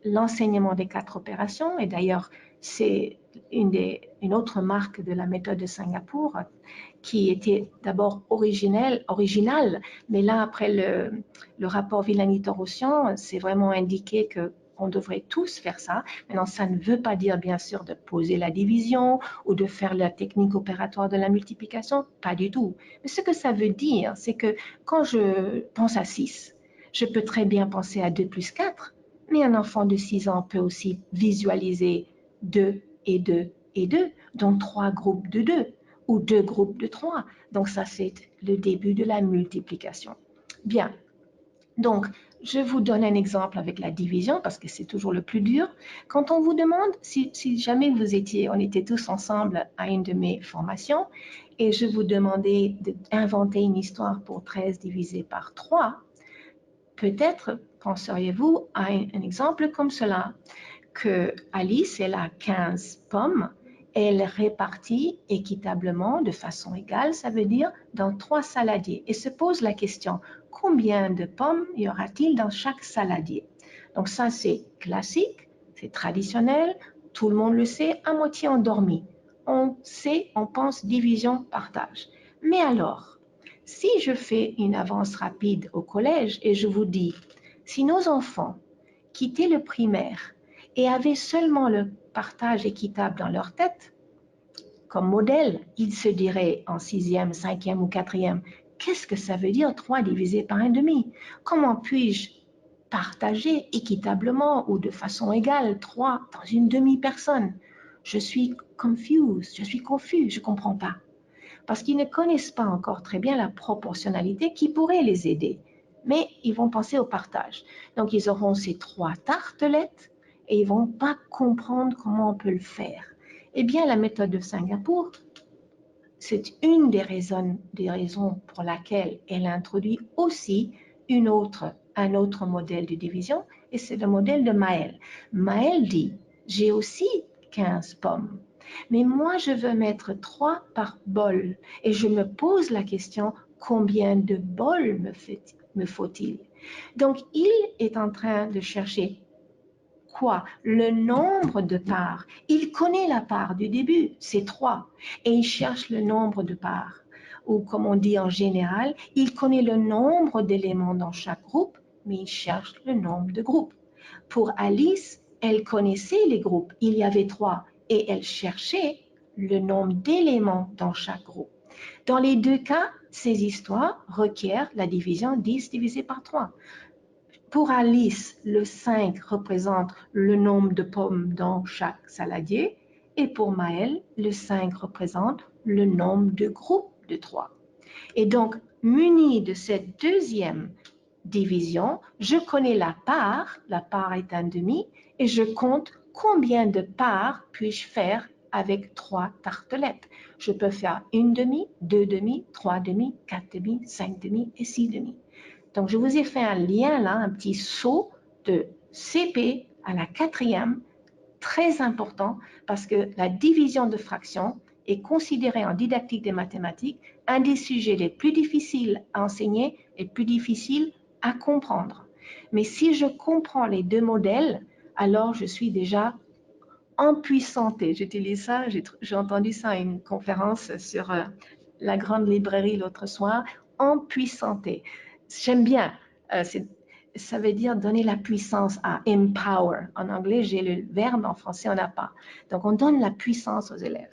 l'enseignement des 4 opérations, et d'ailleurs, c'est une autre marque de la méthode de Singapour qui était d'abord originale, mais là, après le rapport Villani-Torossian, c'est vraiment indiqué qu'on devrait tous faire ça. Maintenant, ça ne veut pas dire, bien sûr, de poser la division ou de faire la technique opératoire de la multiplication, pas du tout. Mais ce que ça veut dire, c'est que quand je pense à 6, je peux très bien penser à 2 plus 4, mais un enfant de 6 ans peut aussi visualiser 2 et 2 et 2, donc 3 groupes de 2 ou 2 groupes de 3. Donc ça, c'est le début de la multiplication. Bien, donc je vous donne un exemple avec la division parce que c'est toujours le plus dur. Quand on vous demande, si jamais on était tous ensemble à une de mes formations et je vous demandais d'inventer une histoire pour 13 divisé par 3, peut-être penseriez-vous à un exemple comme cela, que Alice, elle a 15 pommes, elle répartit équitablement, de façon égale, ça veut dire dans 3 saladiers, et se pose la question, combien de pommes y aura-t-il dans chaque saladier? Donc ça, c'est classique, c'est traditionnel, tout le monde le sait, à moitié endormi. On sait, on pense division, partage. Mais alors, si je fais une avance rapide au collège et je vous dis, si nos enfants quittaient le primaire et avaient seulement le partage équitable dans leur tête, comme modèle, ils se diraient en 6e, 5e ou 4e, qu'est-ce que ça veut dire 3 divisé par 1,5? Comment puis-je partager équitablement ou de façon égale 3 dans une demi-personne? Je suis confuse, je suis confus, je ne comprends pas. Parce qu'ils ne connaissent pas encore très bien la proportionnalité qui pourrait les aider. Mais ils vont penser au partage. Donc, ils auront ces 3 tartelettes et ils ne vont pas comprendre comment on peut le faire. Eh bien, la méthode de Singapour, c'est une des raisons pour laquelle elle introduit aussi un autre modèle de division, et c'est le modèle de Maël. Maël dit, j'ai aussi 15 pommes, mais moi je veux mettre 3 par bol, et je me pose la question, combien de bols me faut-il? Donc, il est en train de chercher quoi? Le nombre de parts. Il connaît la part du début, c'est 3, et il cherche le nombre de parts. Ou comme on dit en général, il connaît le nombre d'éléments dans chaque groupe, mais il cherche le nombre de groupes. Pour Alice, elle connaissait les groupes, il y avait 3, et elle cherchait le nombre d'éléments dans chaque groupe. Dans les 2 cas, ces histoires requièrent la division 10 divisé par 3. Pour Alice, le 5 représente le nombre de pommes dans chaque saladier, et pour Maël, le 5 représente le nombre de groupes de 3. Et donc, muni de cette deuxième division, je connais la part est 1,5, et je compte combien de parts puis-je faire avec 3 tartelettes. Je peux faire 1,5, 2,5, 3,5, 4,5, 5,5 et 6,5. Donc, je vous ai fait un lien là, un petit saut de CP à la 4e, très important parce que la division de fractions est considérée en didactique des mathématiques un des sujets les plus difficiles à enseigner et plus difficiles à comprendre. Mais si je comprends les 2 modèles, alors je suis déjà empuissantée. J'utilise ça, j'ai entendu ça à une conférence sur la grande librairie l'autre soir, empuissantée. J'aime bien, ça veut dire donner la puissance à empower. En anglais, j'ai le verbe, en français, on n'a pas. Donc, on donne la puissance aux élèves.